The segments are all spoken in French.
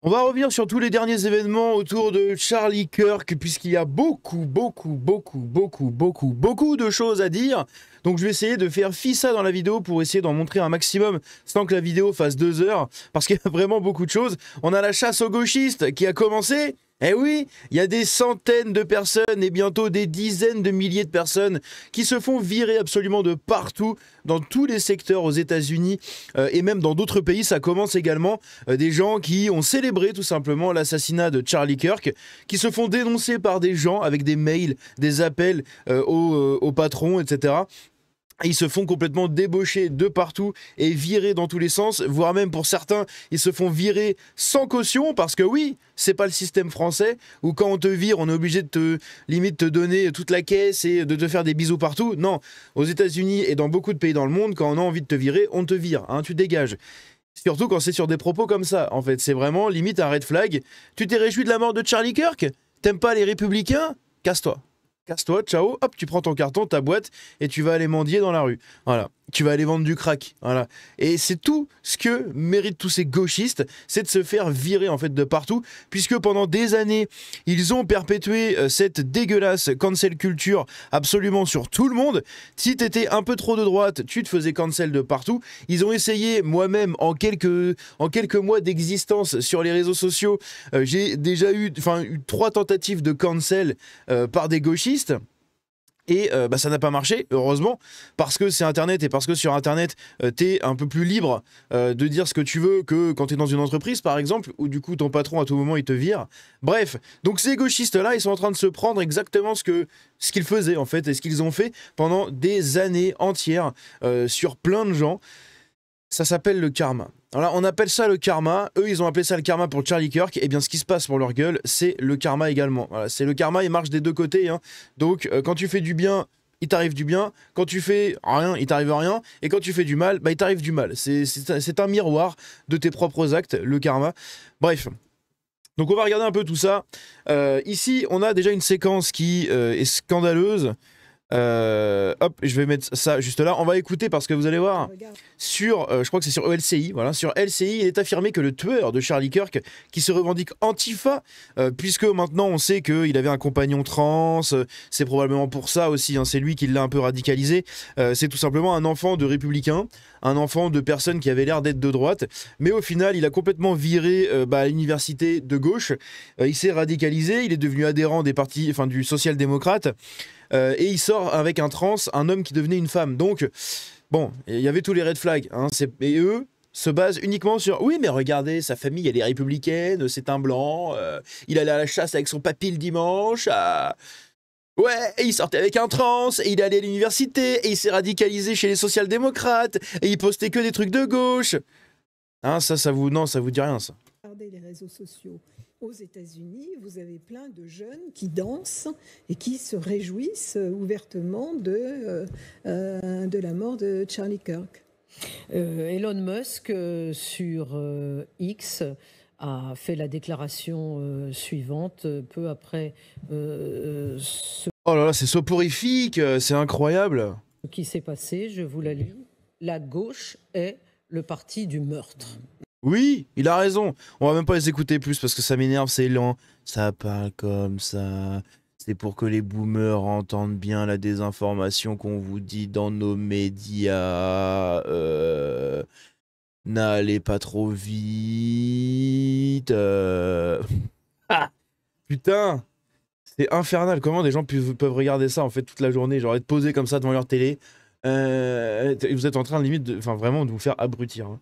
On va revenir sur tous les derniers événements autour de Charlie Kirk, puisqu'il y a beaucoup de choses à dire. Donc je vais essayer de faire fi ça dans la vidéo pour essayer d'en montrer un maximum sans que la vidéo fasse 2 heures, parce qu'il y a vraiment beaucoup de choses. On a la chasse aux gauchistes qui a commencé. Eh oui, il y a des centaines de personnes et bientôt des dizaines de milliers de personnes qui se font virer absolument de partout, dans tous les secteurs aux États-Unis et même dans d'autres pays. Ça commence également des gens qui ont célébré tout simplement l'assassinat de Charlie Kirk, qui se font dénoncer par des gens avec des mails, des appels au patron, etc. Ils se font complètement débaucher de partout et virer dans tous les sens, voire même pour certains, ils se font virer sans caution, parce que oui, c'est pas le système français où quand on te vire, on est obligé de limite te donner toute la caisse et de te faire des bisous partout. Non, aux États-Unis et dans beaucoup de pays dans le monde, quand on a envie de te virer, on te vire, hein, tu dégages. Surtout quand c'est sur des propos comme ça, en fait, c'est vraiment limite un red flag. Tu t'es réjoui de la mort de Charlie Kirk? T'aimes pas les républicains? Casse-toi. Casse-toi, ciao, hop, tu prends ton carton, ta boîte, et tu vas aller mendier dans la rue. Voilà. Tu vas aller vendre du crack. Voilà. Et c'est tout ce que méritent tous ces gauchistes, c'est de se faire virer en fait de partout, puisque pendant des années, ils ont perpétué cette dégueulasse cancel culture absolument sur tout le monde. Si t'étais un peu trop de droite, tu te faisais cancel de partout. Ils ont essayé, moi-même, en quelques mois d'existence sur les réseaux sociaux, j'ai déjà eu 3 tentatives de cancel par des gauchistes. Et ça n'a pas marché, heureusement, parce que c'est Internet et parce que sur Internet, t'es un peu plus libre de dire ce que tu veux que quand t'es dans une entreprise, par exemple, où du coup ton patron à tout moment il te vire. Bref, donc ces gauchistes-là, ils sont en train de se prendre exactement ce qu'ils faisaient en fait et ce qu'ils ont fait pendant des années entières sur plein de gens. Ça s'appelle le karma. Alors là, on appelle ça le karma. Eux, ils ont appelé ça le karma pour Charlie Kirk. Et bien, ce qui se passe pour leur gueule, c'est le karma également. Voilà, c'est le karma, il marche des deux côtés, hein. Donc, quand tu fais du bien, il t'arrive du bien. Quand tu fais rien, il t'arrive rien. Et quand tu fais du mal, il t'arrive du mal. C'est un miroir de tes propres actes, le karma. Bref. Donc, on va regarder un peu tout ça. Ici, on a déjà une séquence qui est scandaleuse. Hop, je vais mettre ça juste là. On va écouter parce que vous allez voir sur, je crois que c'est sur LCI, voilà, sur LCI, il est affirmé que le tueur de Charlie Kirk, qui se revendique Antifa, puisque maintenant on sait qu'il avait un compagnon trans, c'est probablement pour ça aussi, hein, c'est lui qui l'a un peu radicalisé. C'est tout simplement un enfant de républicain, un enfant de personne qui avait l'air d'être de droite, mais au final il a complètement viré à l'université de gauche. Il s'est radicalisé, il est devenu adhérent des partis, enfin du social-démocrate. Et il sort avec un trans, un homme qui devenait une femme. Donc, bon, il y avait tous les red flags. Hein, et eux se basent uniquement sur « Oui, mais regardez, sa famille, elle est républicaine, c'est un blanc, il allait à la chasse avec son papy le dimanche, ouais, et il sortait avec un trans, et il allait à l'université, et il s'est radicalisé chez les social-démocrates, et il postait que des trucs de gauche. » Hein, non, ça vous dit rien, ça. Regardez les réseaux sociaux. Aux États-Unis, vous avez plein de jeunes qui dansent et qui se réjouissent ouvertement de la mort de Charlie Kirk. Elon Musk, sur X, a fait la déclaration suivante, peu après ce Oh là là, c'est soporifique, c'est incroyable. qui s'est passé, je vous la lis. La gauche est le parti du meurtre. Oui, il a raison. On va même pas les écouter plus parce que ça m'énerve, c'est lent. Ça parle comme ça. C'est pour que les boomers entendent bien la désinformation qu'on vous dit dans nos médias. N'allez pas trop vite. Ah, putain, c'est infernal. Comment des gens peuvent regarder ça en fait toute la journée, genre être posés comme ça devant leur télé. Vous êtes en train limite, vraiment de vous faire abrutir. Hein.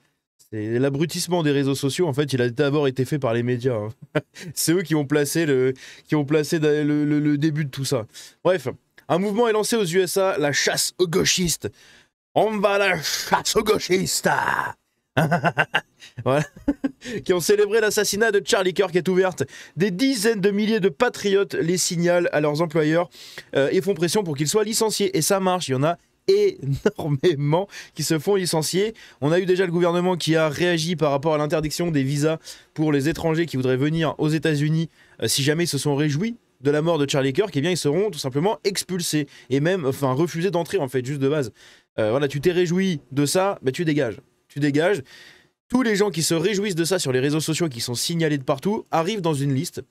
C'est l'abrutissement des réseaux sociaux, en fait, il a d'abord été fait par les médias. Hein. C'est eux qui ont placé le début de tout ça. Bref, un mouvement est lancé aux USA, la chasse aux gauchistes. On va à la chasse aux gauchistes. Voilà. Qui ont célébré l'assassinat de Charlie Kirk est ouverte. Des dizaines de milliers de patriotes les signalent à leurs employeurs et font pression pour qu'ils soient licenciés. Et ça marche, il y en a énormément qui se font licencier. On a eu déjà le gouvernement qui a réagi par rapport à l'interdiction des visas pour les étrangers qui voudraient venir aux États-Unis si jamais ils se sont réjouis de la mort de Charlie Kirk, eh bien ils seront tout simplement expulsés et même refusés d'entrer en fait, juste de base. Voilà, tu t'es réjoui de ça, bah, tu dégages. Tu dégages. tous les gens qui se réjouissent de ça sur les réseaux sociaux, qui sont signalés de partout, arrivent dans une liste.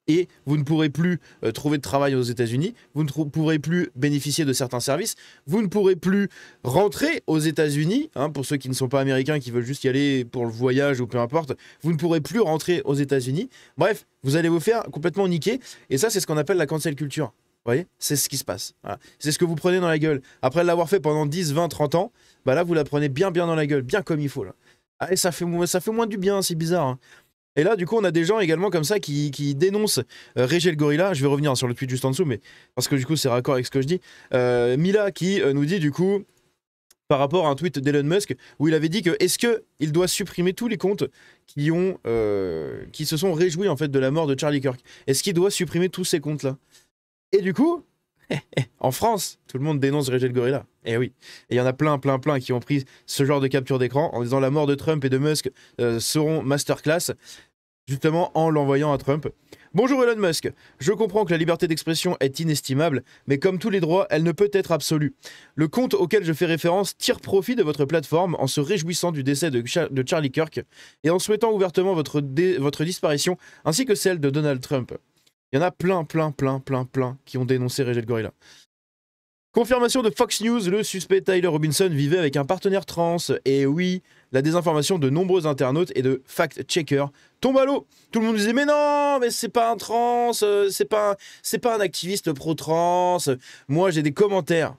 Et vous ne pourrez plus trouver de travail aux États-Unis, vous ne pourrez plus bénéficier de certains services, vous ne pourrez plus rentrer aux États-Unis, hein, pour ceux qui ne sont pas américains, qui veulent juste y aller pour le voyage ou peu importe, vous ne pourrez plus rentrer aux États-Unis. Bref, vous allez vous faire complètement niquer. Et ça, c'est ce qu'on appelle la cancel culture. Vous voyez, c'est ce qui se passe. Voilà. C'est ce que vous prenez dans la gueule. Après l'avoir fait pendant 10, 20, 30 ans, bah là, vous la prenez bien dans la gueule, bien comme il faut. Là. Ah, et ça fait moins du bien, c'est bizarre. Hein. Et là, du coup, on a des gens également comme ça qui dénoncent Régel Gorilla. Je vais revenir sur le tweet juste en dessous, mais parce que du coup, c'est raccord avec ce que je dis. Mila qui nous dit du coup, par rapport à un tweet d'Elon Musk, où il avait dit que est-ce qu'il doit supprimer tous les comptes qui se sont réjouis en fait de la mort de Charlie Kirk. Est-ce qu'il doit supprimer tous ces comptes-là? Et du coup, en France, tout le monde dénonce Régel Gorilla. Et oui. Et il y en a plein qui ont pris ce genre de capture d'écran en disant la mort de Trump et de Musk seront masterclass, justement en l'envoyant à Trump. Bonjour Elon Musk, je comprends que la liberté d'expression est inestimable, mais comme tous les droits, elle ne peut être absolue. Le compte auquel je fais référence tire profit de votre plateforme en se réjouissant du décès de Charlie Kirk et en souhaitant ouvertement votre disparition ainsi que celle de Donald Trump. Il y en a plein qui ont dénoncé Régel Gorilla. Confirmation de Fox News, le suspect Tyler Robinson vivait avec un partenaire trans. Et oui, la désinformation de nombreux internautes et de fact-checkers tombe à l'eau. Tout le monde disait mais non, mais c'est pas un trans, c'est pas un activiste pro-trans. Moi j'ai des commentaires.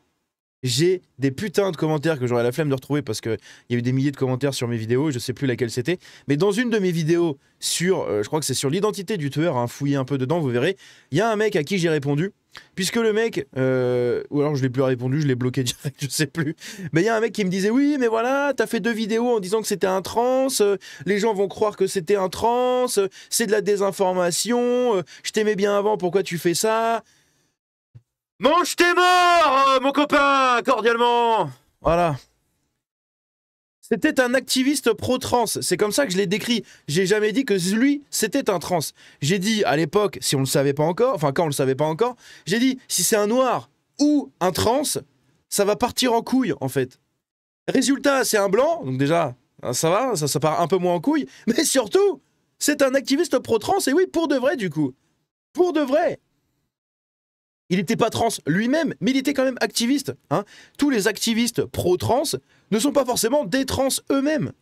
J'ai des putains de commentaires que j'aurais la flemme de retrouver parce qu'il y a eu des milliers de commentaires sur mes vidéos, je sais plus laquelle c'était. Mais dans une de mes vidéos sur, je crois que c'est sur l'identité du tueur, hein, fouillez un peu dedans, vous verrez, il y a un mec à qui j'ai répondu. Puisque le mec, ou alors je l'ai plus répondu, je l'ai bloqué direct, je sais plus. Mais il y a un mec qui me disait oui, mais voilà, t'as fait 2 vidéos en disant que c'était un trans, les gens vont croire que c'était un trans, c'est de la désinformation, je t'aimais bien avant, pourquoi tu fais ça? Mange tes morts, mon copain, cordialement. Voilà. C'était un activiste pro-trans, c'est comme ça que je l'ai décrit. J'ai jamais dit que lui, c'était un trans. J'ai dit à l'époque, si on le savait pas encore, enfin quand on le savait pas encore, j'ai dit si c'est un noir ou un trans, ça va partir en couille en fait. Résultat, c'est un blanc, donc déjà, ça va, ça part un peu moins en couille, mais surtout, c'est un activiste pro-trans, et oui, pour de vrai du coup. Pour de vrai. Il n'était pas trans lui-même, mais il était quand même activiste. Hein. Tous les activistes pro-trans ne sont pas forcément des trans eux-mêmes.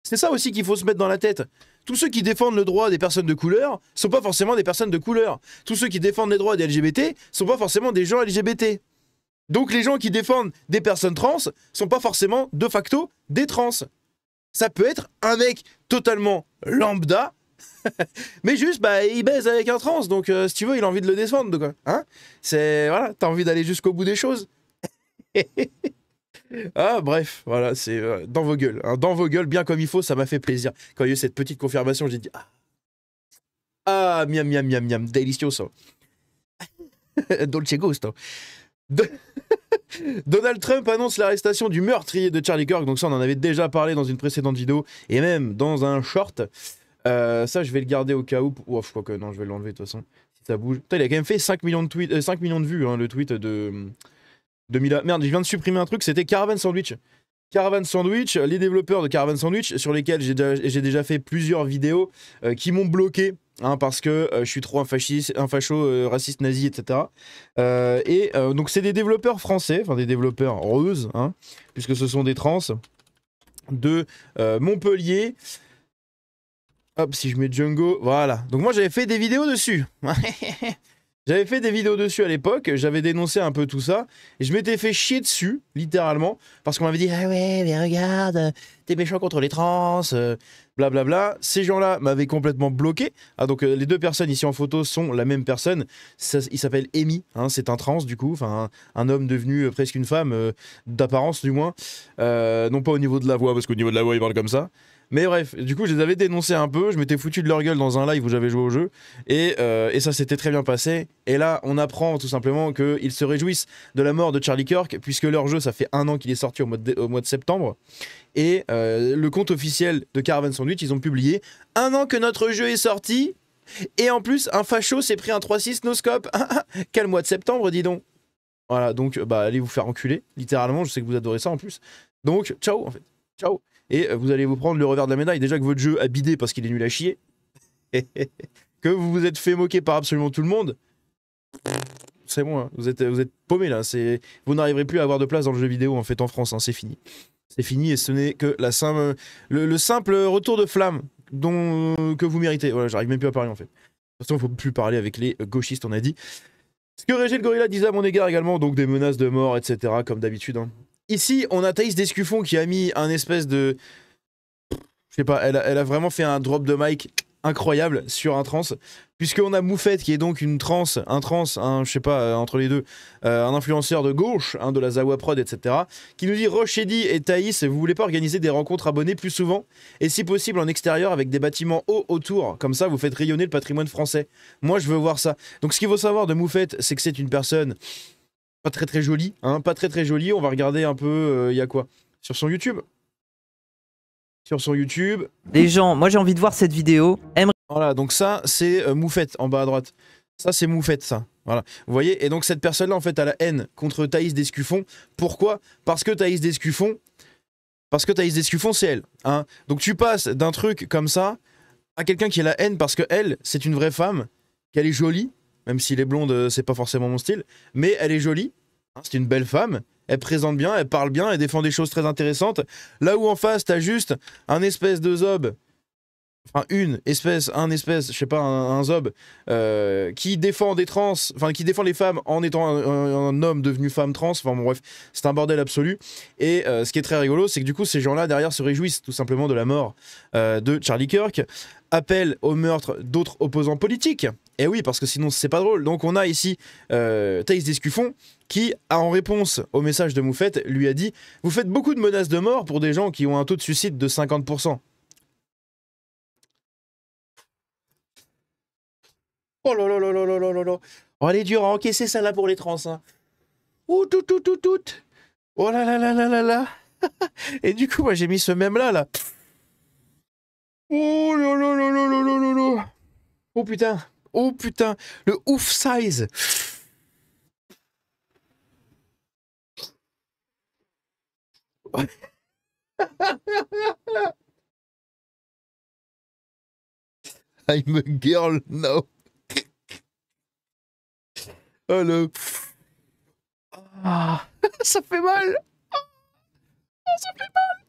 C'est ça aussi qu'il faut se mettre dans la tête. Tous ceux qui défendent le droit des personnes de couleur ne sont pas forcément des personnes de couleur. Tous ceux qui défendent les droits des LGBT ne sont pas forcément des gens LGBT. Donc les gens qui défendent des personnes trans ne sont pas forcément de facto des trans. Ça peut être un mec totalement lambda, mais juste, bah, il baise avec un trans, donc si tu veux, il a envie de le défendre, quoi. Hein, c'est, voilà, t'as envie d'aller jusqu'au bout des choses. Ah, bref, voilà, c'est dans vos gueules, hein, dans vos gueules, bien comme il faut, ça m'a fait plaisir. Quand il y a eu cette petite confirmation, j'ai dit miam, miam, miam, miam, delicioso. Dolce gusto. Donald Trump annonce l'arrestation du meurtrier de Charlie Kirk, donc ça, on en avait déjà parlé dans une précédente vidéo, et même dans un short. Ça, je vais le garder au cas où. Je crois que non, je vais l'enlever de toute façon. Si ça bouge. Putain, il a quand même fait 5 millions de, 5 millions de vues, hein, le tweet de Mila. Merde, je viens de supprimer un truc, c'était Caravan Sandwich. Caravan Sandwich, les développeurs de Caravan Sandwich, sur lesquels j'ai déjà fait plusieurs vidéos qui m'ont bloqué. Hein, parce que je suis trop un facho, raciste, nazi, etc. Donc, c'est des développeurs français, enfin des développeurs roses, hein, puisque ce sont des trans de Montpellier. Hop, si je mets Django, voilà. Donc moi, j'avais fait des vidéos dessus. J'avais fait des vidéos dessus à l'époque, j'avais dénoncé un peu tout ça, et je m'étais fait chier dessus, littéralement, parce qu'on m'avait dit « Ah ouais, mais regarde, t'es méchant contre les trans, blablabla ». Ces gens-là m'avaient complètement bloqué. Ah, donc les 2 personnes ici en photo sont la même personne. Il s'appelle Amy, hein, c'est un trans du coup, enfin un homme devenu presque une femme, d'apparence du moins. Non pas au niveau de la voix, parce qu'au niveau de la voix, il parle comme ça. Mais bref, du coup, je les avais dénoncés un peu, je m'étais foutu de leur gueule dans un live où j'avais joué au jeu, et ça s'était très bien passé. Et là, on apprend tout simplement qu'ils se réjouissent de la mort de Charlie Kirk, puisque leur jeu, ça fait 1 an qu'il est sorti au mois de septembre. Et le compte officiel de Caravan Sandwich, ils ont publié « 1 an que notre jeu est sorti, et en plus, un facho s'est pris un 3.6 no-scope. Quel mois de septembre, dis donc !» Voilà, donc, allez vous faire enculer, littéralement, je sais que vous adorez ça en plus. Donc, ciao, en fait. Ciao. et vous allez vous prendre le revers de la médaille. Déjà que votre jeu a bidé parce qu'il est nul à chier, que vous vous êtes fait moquer par absolument tout le monde, c'est bon, hein, vous êtes paumé là. Vous n'arriverez plus à avoir de place dans le jeu vidéo en fait en France, hein, c'est fini. C'est fini et ce n'est que le simple retour de flamme que vous méritez. Voilà, j'arrive même plus à parler en fait. De toute façon, il ne faut plus parler avec les gauchistes, on a dit. Ce que Régé le Gorilla disait à mon égard également, donc des menaces de mort, etc., comme d'habitude. Hein. Ici, on a Thaïs Descuffon qui a mis un espèce de... Je sais pas, elle a vraiment fait un drop de mic incroyable sur un trans, puisqu'on a Moufette qui est donc une trans, je sais pas, entre les deux, un influenceur de gauche, de la Zawa Prod, etc., qui nous dit: Rochedi et Thaïs, vous voulez pas organiser des rencontres abonnés plus souvent, et si possible en extérieur avec des bâtiments hauts autour, comme ça vous faites rayonner le patrimoine français. Moi je veux voir ça. Donc ce qu'il faut savoir de Moufette, c'est que c'est une personne pas très très jolie, pas très très jolie. On va regarder un peu, il y a quoi sur son YouTube. Sur son YouTube. Les gens, moi j'ai envie de voir cette vidéo. Voilà, donc ça c'est Moufette en bas à droite. Ça c'est Moufette, ça. Voilà. Vous voyez, et donc cette personne-là en fait a la haine contre Thaïs Descuffon. Pourquoi? Parce que Thaïs Descuffon, c'est elle. Hein. Donc tu passes d'un truc comme ça à quelqu'un qui a la haine parce que elle, c'est une vraie femme, qu'elle est jolie, même si les blondes c'est pas forcément mon style, mais elle est jolie. Hein, c'est une belle femme. Elle présente bien, elle parle bien, elle défend des choses très intéressantes. Là où en face, t'as juste un espèce de zob, enfin je sais pas, un zob qui défend des trans, enfin qui défend les femmes en étant un homme devenu femme trans. Enfin bon, bref, c'est un bordel absolu. Et ce qui est très rigolo, c'est que du coup, ces gens-là derrière se réjouissent tout simplement de la mort de Charlie Kirk, appellent au meurtre d'autres opposants politiques. Et oui, parce que sinon c'est pas drôle. Donc on a ici Thaïs Descuffon qui, en réponse au message de Moufette, lui a dit: vous faites beaucoup de menaces de mort pour des gens qui ont un taux de suicide de 50%. Oh là là là là là là là. Oh, elle est dure à encaisser celle-là pour les trans. Hein. Oh tout. Oh là là là là là là. Et du coup, moi j'ai mis ce même là. Oh là là là là là là là. Oh putain. Le ouf size. I'm a girl now. Oh le... Ah, ça fait mal. Ça fait mal.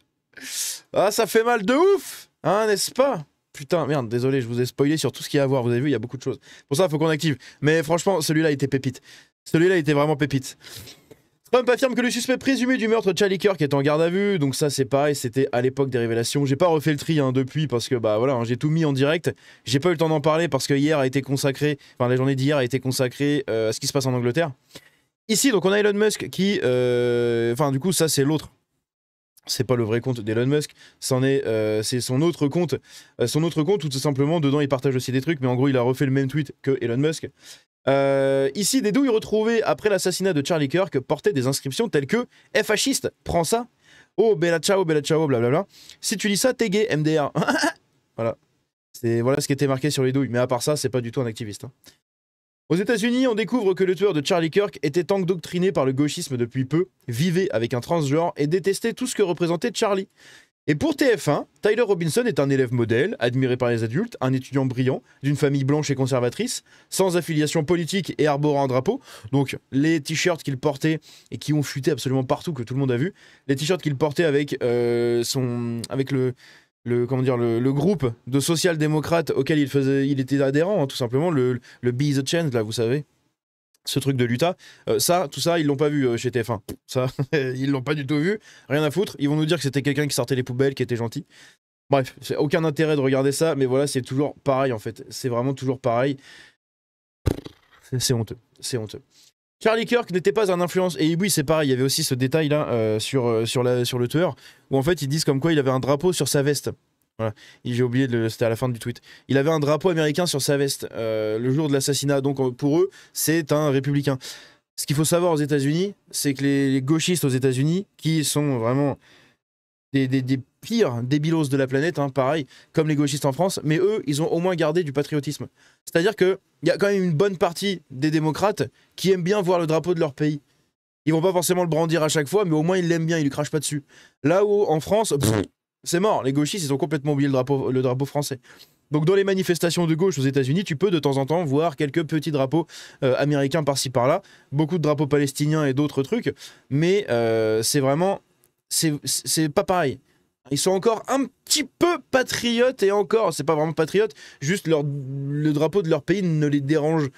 Ah, ça fait mal de ouf. Hein, n'est-ce pas? Putain, merde, désolé, je vous ai spoilé sur tout ce qu'il y a à voir. Vous avez vu, il y a beaucoup de choses. Pour ça, il faut qu'on active. Mais franchement, celui-là était pépite. Celui-là était vraiment pépite. Trump affirme que le suspect présumé du meurtre de Charlie Kirk est en garde à vue. Donc ça, c'est pareil, c'était à l'époque des révélations. J'ai pas refait le tri depuis parce que bah voilà, j'ai tout mis en direct. J'ai pas eu le temps d'en parler parce que hier a été consacré, enfin la journée d'hier a été consacrée à ce qui se passe en Angleterre. Ici, donc on a Elon Musk qui, enfin du coup ça c'est l'autre. C'est pas le vrai compte d'Elon Musk, c'est son autre compte où tout simplement dedans il partage aussi des trucs, mais en gros il a refait le même tweet que Elon Musk. Ici, des douilles retrouvées après l'assassinat de Charlie Kirk portaient des inscriptions telles que « Fasciste, prends ça !»« Oh, bella ciao, blablabla. Si tu lis ça, t'es gay, MDR. » Voilà. Voilà ce qui était marqué sur les douilles. Mais à part ça, c'est pas du tout un activiste. Hein. Aux États-Unis, on découvre que le tueur de Charlie Kirk était endoctriné par le gauchisme depuis peu, vivait avec un transgenre et détestait tout ce que représentait Charlie. Et pour TF1, Tyler Robinson est un élève modèle, admiré par les adultes, un étudiant brillant, d'une famille blanche et conservatrice, sans affiliation politique et arborant un drapeau. Donc les t-shirts qu'il portait, et qui ont fuité absolument partout, que tout le monde a vu, les t-shirts qu'il portait avec, le groupe de social-démocrates auquel il était adhérent, hein, tout simplement, le Be the Change, là, vous savez. Ce truc de l'Utah, tout ça, ils l'ont pas vu chez TF1. Ça, ils l'ont pas du tout vu. Rien à foutre. Ils vont nous dire que c'était quelqu'un qui sortait les poubelles, qui était gentil. Bref, j'ai aucun intérêt de regarder ça, mais voilà, c'est toujours pareil en fait. C'est vraiment toujours pareil. C'est honteux. C'est honteux. Charlie Kirk n'était pas un influenceur. Et oui, c'est pareil. Il y avait aussi ce détail là sur le tueur, où en fait ils disent comme quoi il avait un drapeau sur sa veste. Voilà. J'ai oublié, c'était à la fin du tweet. Il avait un drapeau américain sur sa veste le jour de l'assassinat. Donc pour eux, c'est un républicain. Ce qu'il faut savoir aux États-Unis, c'est que les gauchistes aux États-Unis, qui sont vraiment des pires débilos de la planète, hein, pareil, comme les gauchistes en France, mais eux, ils ont au moins gardé du patriotisme. C'est-à-dire qu'il y a quand même une bonne partie des démocrates qui aiment bien voir le drapeau de leur pays. Ils vont pas forcément le brandir à chaque fois, mais au moins ils l'aiment bien, ils lui crachent pas dessus. Là où en France, C'est mort, les gauchistes, ils ont complètement oublié le drapeau français. Donc dans les manifestations de gauche aux États-Unis, tu peux de temps en temps voir quelques petits drapeaux américains par-ci par-là, beaucoup de drapeaux palestiniens et d'autres trucs, mais c'est vraiment, c'est pas pareil. Ils sont encore un petit peu patriotes, et encore, c'est pas vraiment patriotes, juste le drapeau de leur pays ne les dérange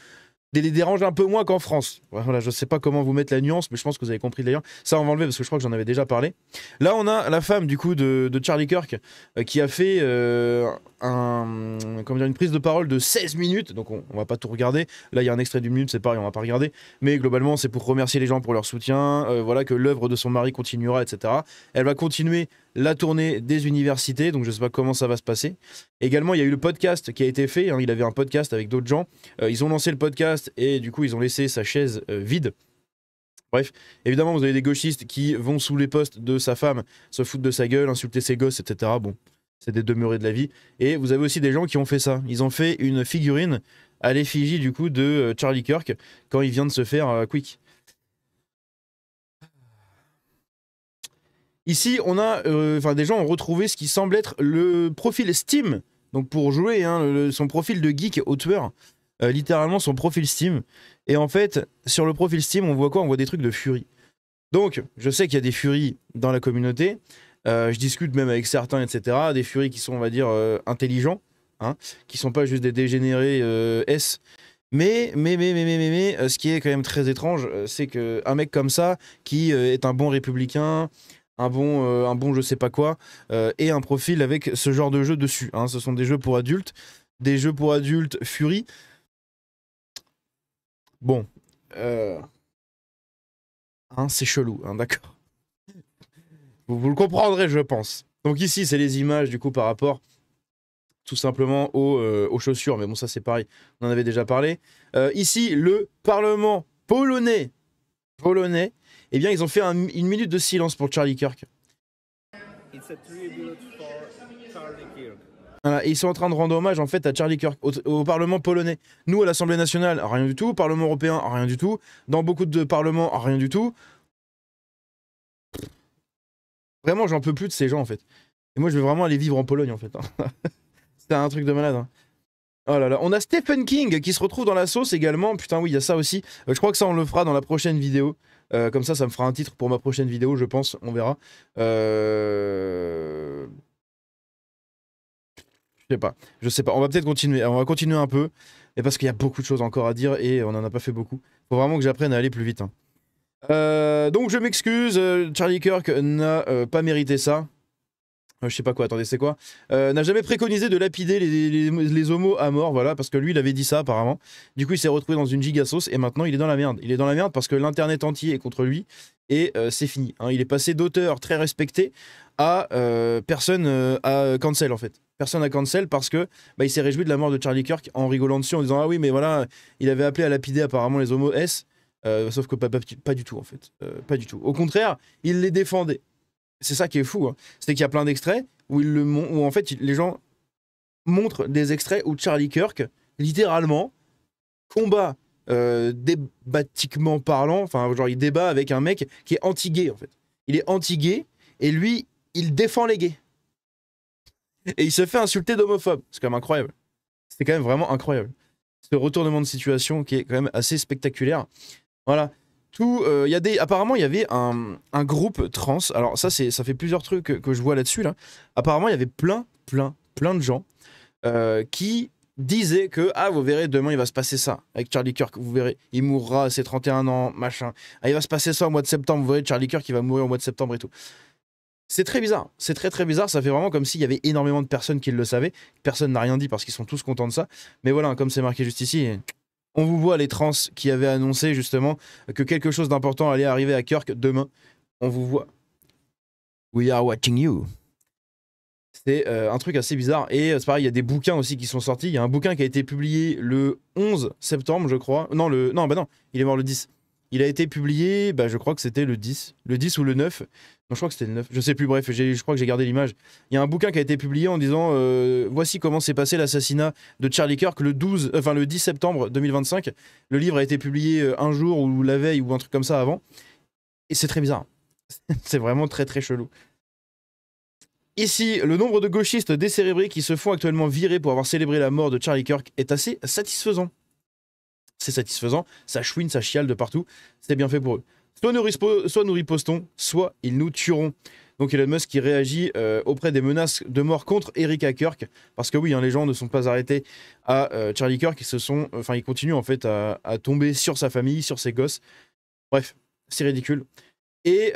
un peu moins qu'en France. Voilà, je sais pas comment vous mettre la nuance, mais je pense que vous avez compris d'ailleurs. Ça, on va enlever parce que je crois que j'en avais déjà parlé. Là, on a la femme du coup de Charlie Kirk qui a fait une prise de parole de 16 minutes. Donc, on va pas tout regarder. Là, il y a un extrait d'une minute, c'est pareil, on va pas regarder. Mais globalement, c'est pour remercier les gens pour leur soutien. Voilà, que l'œuvre de son mari continuera, etc. Elle va continuer la tournée des universités. Donc, je sais pas comment ça va se passer. Également, il y a eu le podcast qui a été fait. Il avait un podcast avec d'autres gens. Ils ont lancé le podcast et du coup ils ont laissé sa chaise vide. Bref, évidemment vous avez des gauchistes qui vont sous les postes de sa femme se foutre de sa gueule, insulter ses gosses, etc. Bon, c'est des demeurés de la vie. Et vous avez aussi des gens qui ont fait ça. Ils ont fait une figurine à l'effigie du coup de Charlie Kirk quand il vient de se faire quick. Ici on a des gens ont retrouvé ce qui semble être le profil Steam, donc pour jouer son profil de geek au tueur. Littéralement son profil Steam. Et en fait, sur le profil Steam, on voit quoi? On voit des trucs de Fury. Donc, je sais qu'il y a des Fury dans la communauté. Je discute même avec certains, etc. Des Fury qui sont, on va dire, intelligents, hein, qui sont pas juste des dégénérés S. Mais, ce qui est quand même très étrange, c'est qu'un mec comme ça, qui est un bon républicain, un bon je sais pas quoi, et un profil avec ce genre de jeu dessus. Hein. Ce sont des jeux pour adultes. Des jeux pour adultes Fury. Bon, c'est chelou, hein, d'accord. Vous le comprendrez, je pense. Donc ici, c'est les images, du coup, par rapport, tout simplement, aux chaussures. Mais bon, ça, c'est pareil, on en avait déjà parlé. Ici, le Parlement polonais, eh bien, ils ont fait une minute de silence pour Charlie Kirk. It's a tribute for Charlie Kirk. Voilà, et ils sont en train de rendre hommage en fait à Charlie Kirk au Parlement polonais. Nous à l'Assemblée nationale, rien du tout. Parlement européen, rien du tout. Dans beaucoup de parlements, rien du tout. Vraiment, j'en peux plus de ces gens en fait. Et moi, je vais vraiment aller vivre en Pologne en fait. C'était un truc de malade. Hein. Oh là là, on a Stephen King qui se retrouve dans la sauce également. Putain, oui, il y a ça aussi. Je crois que ça, on le fera dans la prochaine vidéo. Comme ça me fera un titre pour ma prochaine vidéo, je pense. On verra. Je sais pas, on va peut-être continuer, on va continuer un peu, et parce qu'il y a beaucoup de choses encore à dire et on en a pas fait beaucoup. Faut vraiment que j'apprenne à aller plus vite. Hein. Donc je m'excuse, Charlie Kirk n'a pas mérité ça. Je sais pas quoi, attendez, c'est quoi n'a jamais préconisé de lapider les homos à mort, voilà, parce que lui il avait dit ça apparemment. Du coup il s'est retrouvé dans une giga sauce et maintenant il est dans la merde. Il est dans la merde parce que l'internet entier est contre lui et c'est fini. Hein. Il est passé d'auteur très respecté à personne à cancel en fait. Personne à cancel parce que il s'est réjoui de la mort de Charlie Kirk en rigolant dessus en disant ah oui mais voilà il avait appelé à lapider apparemment les homos S sauf que pas du tout en fait. Pas du tout. Au contraire il les défendait. C'est ça qui est fou, hein. C'est qu'il y a plein d'extraits où, où en fait les gens montrent des extraits où Charlie Kirk, littéralement, combat débattiquement parlant, enfin genre il débat avec un mec qui est anti-gay en fait. Il est anti-gay et lui, il défend les gays. Et il se fait insulter d'homophobe. C'est quand même incroyable. C'est quand même vraiment incroyable. Ce retournement de situation qui est quand même assez spectaculaire. Voilà. Apparemment, il y avait un groupe trans. Alors ça fait plusieurs trucs que je vois là-dessus. Là. Apparemment, il y avait plein de gens qui disaient que vous verrez, demain, il va se passer ça avec Charlie Kirk. Vous verrez, il mourra à ses 31 ans, machin. Il va se passer ça au mois de septembre. Vous verrez, Charlie Kirk, il va mourir au mois de septembre et tout. C'est très bizarre. C'est très bizarre. Ça fait vraiment comme s'il y avait énormément de personnes qui le savaient. Personne n'a rien dit parce qu'ils sont tous contents de ça. Mais voilà, comme c'est marqué juste ici... On vous voit les trans qui avaient annoncé justement que quelque chose d'important allait arriver à Kirk demain. On vous voit. We are watching you. C'est un truc assez bizarre. Et c'est pareil, il y a des bouquins aussi qui sont sortis. Il y a un bouquin qui a été publié le 11 septembre, je crois. Non, il est mort le 10. Il a été publié, je crois que c'était le 10 ou le 9. Non, je crois que c'était le 9. Je sais plus, bref, je crois que j'ai gardé l'image. Il y a un bouquin qui a été publié en disant voici comment s'est passé l'assassinat de Charlie Kirk le 10 septembre 2025. Le livre a été publié un jour ou la veille ou un truc comme ça avant. Et c'est très bizarre. C'est vraiment très chelou. Ici, le nombre de gauchistes décérébrés qui se font actuellement virer pour avoir célébré la mort de Charlie Kirk est assez satisfaisant. C'est satisfaisant, ça chouine, ça chiale de partout, c'est bien fait pour eux. Soit nous ripostons, soit ils nous tueront. Donc Elon Musk qui réagit auprès des menaces de mort contre Erika Kirk, parce que oui, hein, les gens ne sont pas arrêtés à Charlie Kirk, ils continuent en fait à tomber sur sa famille, sur ses gosses. Bref, c'est ridicule. Et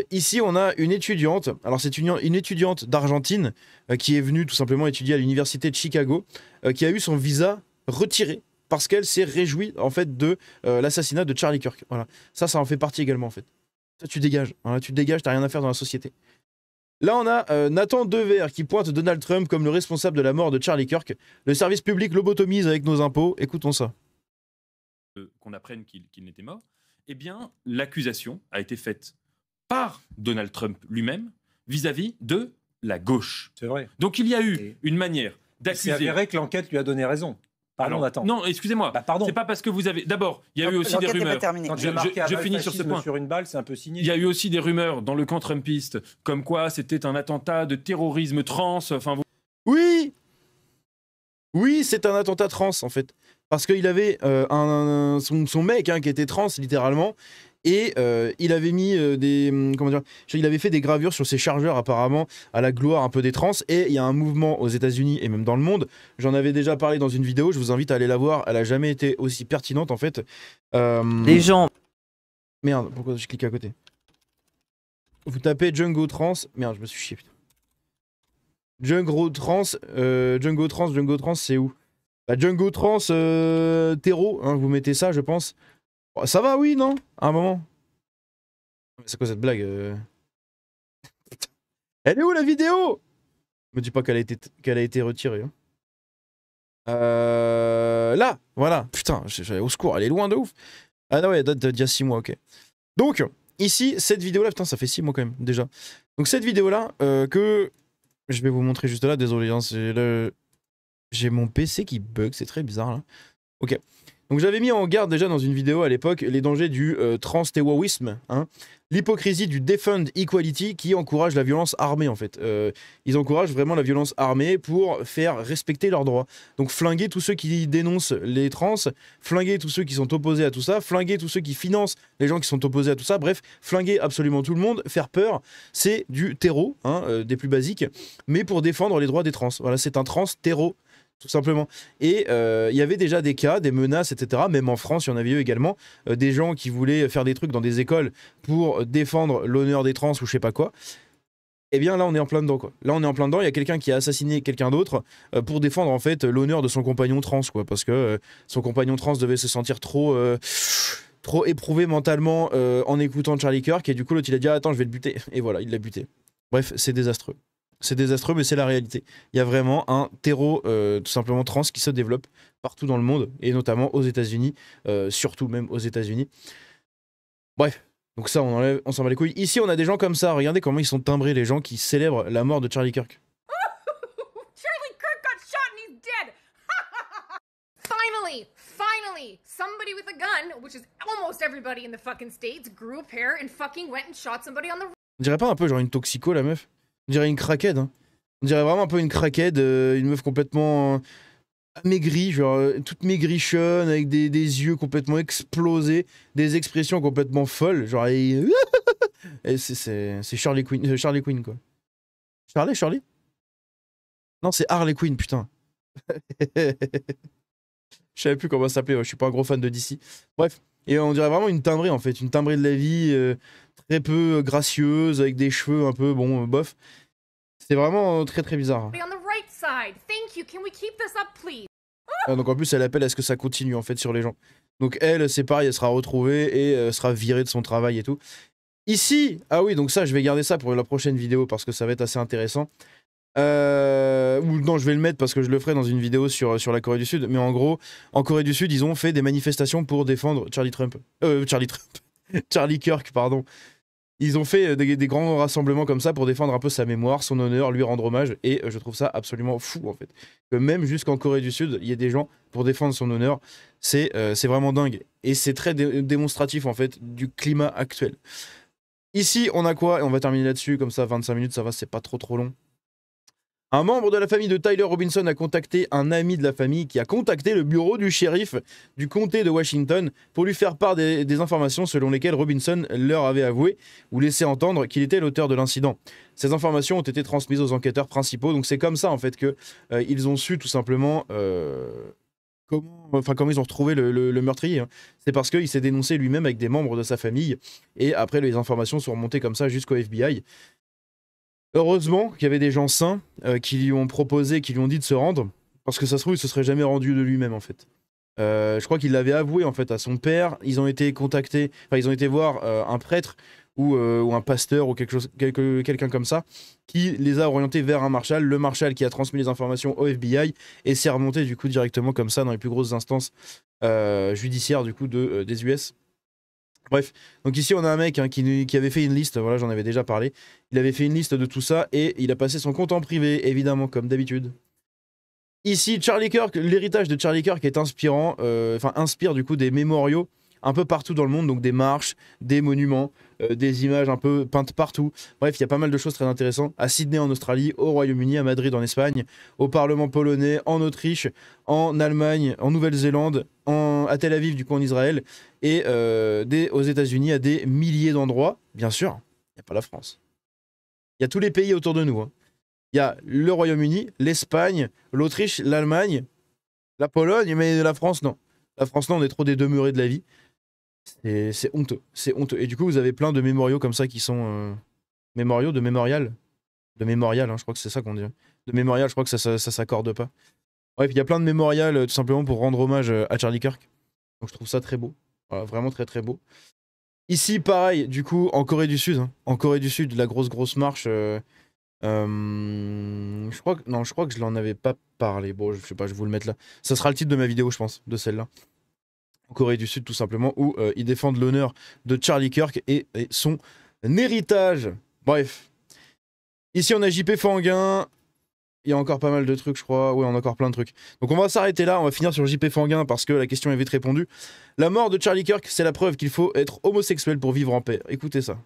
ici, on a une étudiante, alors c'est une étudiante d'Argentine qui est venue tout simplement étudier à l'université de Chicago, qui a eu son visa retiré parce qu'elle s'est réjouie en fait de l'assassinat de Charlie Kirk. Voilà, ça en fait partie également en fait. Toi, tu dégages, voilà, tu te dégages, t'as rien à faire dans la société. Là, on a Nathan Dever qui pointe Donald Trump comme le responsable de la mort de Charlie Kirk. Le service public lobotomise avec nos impôts. Écoutons ça. Qu'on apprenne qu'il n'était mort. Eh bien, l'accusation a été faite par Donald Trump lui-même vis-à-vis de la gauche. C'est vrai. Donc, il y a eu une manière d'accuser... C'est avéré que l'enquête lui a donné raison. Pardon, Nathan. Non, excusez-moi. Pardon. C'est pas parce que vous avez... D'abord, il y a eu aussi des rumeurs. Quand Je finis sur ce point. Sur une balle, c'est un peu signé. Il y a eu aussi des rumeurs dans le camp trumpiste, comme quoi c'était un attentat de terrorisme trans. Enfin, Oui, c'est un attentat trans en fait. Parce qu'il avait son mec qui était trans littéralement. Et il avait mis il avait fait des gravures sur ses chargeurs apparemment à la gloire un peu des trans. Et il y a un mouvement aux États-Unis et même dans le monde. J'en avais déjà parlé dans une vidéo. Je vous invite à aller la voir. Elle a jamais été aussi pertinente en fait. Les gens. Merde, pourquoi je clique à côté? Vous tapez Django Trans. Merde, je me suis chié. Putain. Django Trans, c'est où? Bah, Django Trans, Terreau. Hein, vous mettez ça, je pense. Ça va, oui, non? À un moment. C'est quoi cette blague Elle est où la vidéo? Me dis pas qu'elle a été retirée. Hein. Là, voilà. Putain, au secours, elle est loin de ouf. Ah non, ouais, elle date d'il y a 6 mois, ok. Donc, ici, cette vidéo-là, putain, ça fait 6 mois quand même, déjà. Donc, cette vidéo-là, que je vais vous montrer juste là, désolé, hein, j'ai mon PC qui bug, c'est très bizarre, là. Ok. Donc j'avais mis en garde déjà dans une vidéo à l'époque les dangers du trans-terrorisme, hein, l'hypocrisie du Defund Equality qui encourage la violence armée en fait. Ils encouragent vraiment la violence armée pour faire respecter leurs droits. Donc flinguer tous ceux qui dénoncent les trans, flinguer tous ceux qui sont opposés à tout ça, flinguer tous ceux qui financent les gens qui sont opposés à tout ça, bref, flinguer absolument tout le monde, faire peur, c'est du terreau, hein, des plus basiques, mais pour défendre les droits des trans. Voilà, c'est un trans-terreau. Tout simplement. Et il y avait déjà des cas, des menaces, etc. Même en France, il y en avait eu également. Des gens qui voulaient faire des trucs dans des écoles pour défendre l'honneur des trans ou je sais pas quoi. Eh bien là, on est en plein dedans, quoi. Là, on est en plein dedans. Il y a quelqu'un qui a assassiné quelqu'un d'autre pour défendre en fait l'honneur de son compagnon trans, quoi. Parce que son compagnon trans devait se sentir trop éprouvé mentalement en écoutant Charlie Kirk. Et du coup, l'autre, il a dit attends, je vais le buter. Et voilà, il l'a buté. Bref, c'est désastreux. C'est désastreux, mais c'est la réalité. Il y a vraiment un terreau tout simplement trans qui se développe partout dans le monde, et notamment aux États-Unis, surtout même aux États-Unis. Bref, donc ça, on s'en bat les couilles. Ici, on a des gens comme ça. Regardez comment ils sont timbrés, les gens qui célèbrent la mort de Charlie Kirk. Charlie Kirk got shot and he's dead. Finally, somebody with a gun, which is almost everybody in the fucking States, grew a pair and fucking went and shot somebody on the... On dirait pas un peu genre une toxico, la meuf? On dirait une craquette, hein. On dirait vraiment un peu une craquette, une meuf complètement amaigrie, genre toute maigrichonne, avec des yeux complètement explosés, des expressions complètement folles, genre... et c'est Charlie Quinn, quoi. Charlie? Non, c'est Harley Quinn, putain. Je savais plus comment ça s'appelait, je suis pas un gros fan de DC. Bref, et on dirait vraiment une timbrée, en fait, une timbrée de la vie... très peu gracieuse, avec des cheveux un peu, bon, bof. C'est vraiment très très bizarre. Donc en plus, elle appelle à ce que ça continue en fait sur les gens. Donc elle, c'est pareil, elle sera retrouvée et sera virée de son travail et tout. Ici, ah oui, donc ça, je vais garder ça pour la prochaine vidéo parce que ça va être assez intéressant. Ou non, je vais le mettre parce que je le ferai dans une vidéo sur la Corée du Sud. Mais en gros, en Corée du Sud, ils ont fait des manifestations pour défendre Charlie Kirk, pardon. Ils ont fait des grands rassemblements comme ça pour défendre un peu sa mémoire, son honneur, lui rendre hommage. Et je trouve ça absolument fou, en fait. Que même jusqu'en Corée du Sud, il y ait des gens pour défendre son honneur. C'est vraiment dingue. Et c'est très démonstratif, en fait, du climat actuel. Ici, on a quoi? Et on va terminer là-dessus. Comme ça, 25 minutes, ça va, c'est pas trop long. Un membre de la famille de Tyler Robinson a contacté un ami de la famille qui a contacté le bureau du shérif du comté de Washington pour lui faire part des informations selon lesquelles Robinson leur avait avoué ou laissé entendre qu'il était l'auteur de l'incident. Ces informations ont été transmises aux enquêteurs principaux, donc c'est comme ça en fait que ils ont su tout simplement comment ils ont retrouvé le meurtrier. Hein. C'est parce qu'il s'est dénoncé lui-même avec des membres de sa famille et après les informations sont remontées comme ça jusqu'au FBI. Heureusement qu'il y avait des gens sains qui lui ont proposé, qui lui ont dit de se rendre, parce que ça se trouve, il se serait jamais rendu de lui-même en fait. Je crois qu'il l'avait avoué en fait à son père. Ils ont été contactés, enfin ils ont été voir un prêtre ou un pasteur ou quelqu'un comme ça, qui les a orientés vers un marshal, le marshal qui a transmis les informations au FBI et s'est remonté du coup directement comme ça dans les plus grosses instances judiciaires du coup des US. Bref, donc ici on a un mec hein, qui avait fait une liste, voilà j'en avais déjà parlé, il avait fait une liste de tout ça et il a passé son compte en privé, évidemment, comme d'habitude. Ici, Charlie Kirk, l'héritage de Charlie Kirk est inspirant, inspire du coup des mémoriaux un peu partout dans le monde, donc des marches, des monuments, des images un peu peintes partout. Bref, il y a pas mal de choses très intéressantes. À Sydney en Australie, au Royaume-Uni, à Madrid en Espagne, au Parlement polonais, en Autriche, en Allemagne, en Nouvelle-Zélande, à Tel Aviv, du coup en Israël, et aux États-Unis, à des milliers d'endroits. Bien sûr, il n'y a pas la France. Il y a tous les pays autour de nous. Hein. Il y a le Royaume-Uni, l'Espagne, l'Autriche, l'Allemagne, la Pologne, mais la France, non. La France, non, on est trop des demeurés de la vie. C'est honteux, c'est honteux. Et du coup, vous avez plein de mémoriaux comme ça qui sont... mémoriaux de mémorial. De mémorial, hein, je crois que c'est ça qu'on dit. De mémorial, je crois que ça s'accorde pas. Bref, il y a plein de mémorial tout simplement pour rendre hommage à Charlie Kirk. Donc je trouve ça très beau. Voilà, vraiment très très beau. Ici, pareil, du coup, en Corée du Sud. Hein, en Corée du Sud, la grosse marche... je crois que je l'en avais pas parlé. Bon, je sais pas, je vais vous le mettre là. Ça sera le titre de ma vidéo, je pense, de celle-là. En Corée du Sud, tout simplement, où ils défendent l'honneur de Charlie Kirk et son héritage. Bref. Ici, on a JP Fanguin. Il y a encore pas mal de trucs, je crois. Ouais, on a encore plein de trucs. Donc, on va s'arrêter là. On va finir sur JP Fanguin parce que la question est vite répondue. La mort de Charlie Kirk, c'est la preuve qu'il faut être homosexuel pour vivre en paix. Écoutez ça.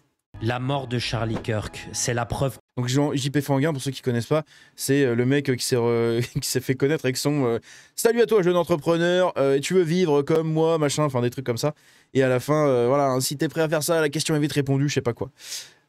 La mort de Charlie Kirk, c'est la preuve. Donc JP Fanguin, pour ceux qui connaissent pas, c'est le mec qui s'est fait connaître avec son salut à toi jeune entrepreneur, tu veux vivre comme moi, machin, enfin des trucs comme ça. Et à la fin, voilà, si t'es prêt à faire ça, la question est vite répondue, je sais pas quoi.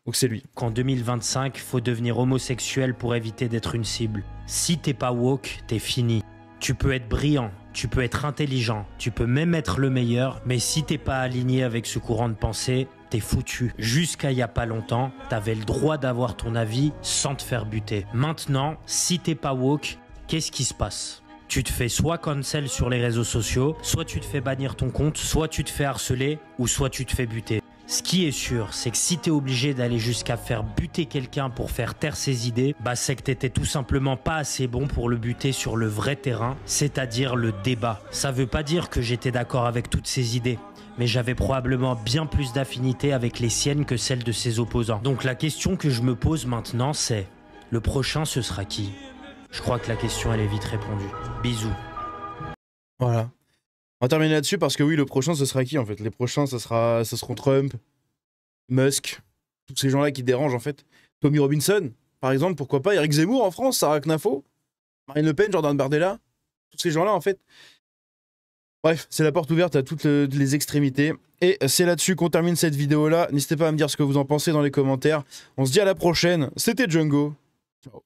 Donc c'est lui. Qu'en 2025, faut devenir homosexuel pour éviter d'être une cible. Si t'es pas woke, t'es fini. Tu peux être brillant, tu peux être intelligent, tu peux même être le meilleur, mais si t'es pas aligné avec ce courant de pensée, t'es foutu. Jusqu'à il y a pas longtemps, t'avais le droit d'avoir ton avis sans te faire buter. Maintenant, si t'es pas woke, qu'est-ce qui se passe ? Tu te fais soit cancel sur les réseaux sociaux, soit tu te fais bannir ton compte, soit tu te fais harceler, ou soit tu te fais buter. Ce qui est sûr, c'est que si t'es obligé d'aller jusqu'à faire buter quelqu'un pour faire taire ses idées, bah c'est que t'étais tout simplement pas assez bon pour le buter sur le vrai terrain, c'est-à-dire le débat. Ça veut pas dire que j'étais d'accord avec toutes ses idées, mais j'avais probablement bien plus d'affinité avec les siennes que celles de ses opposants. Donc la question que je me pose maintenant, c'est le prochain, ce sera qui ? Je crois que la question, elle est vite répondue. Bisous. Voilà. On va terminer là-dessus parce que oui, le prochain, ce sera qui en fait ? Les prochains, ce seront Trump, Musk, tous ces gens-là qui dérangent en fait. Tommy Robinson, par exemple, pourquoi pas ? Eric Zemmour en France, Sarah Knafo, Marine Le Pen, Jordan Bardella, tous ces gens-là en fait. Bref, c'est la porte ouverte à toutes les extrémités. Et c'est là-dessus qu'on termine cette vidéo-là. N'hésitez pas à me dire ce que vous en pensez dans les commentaires. On se dit à la prochaine. C'était Django. Ciao.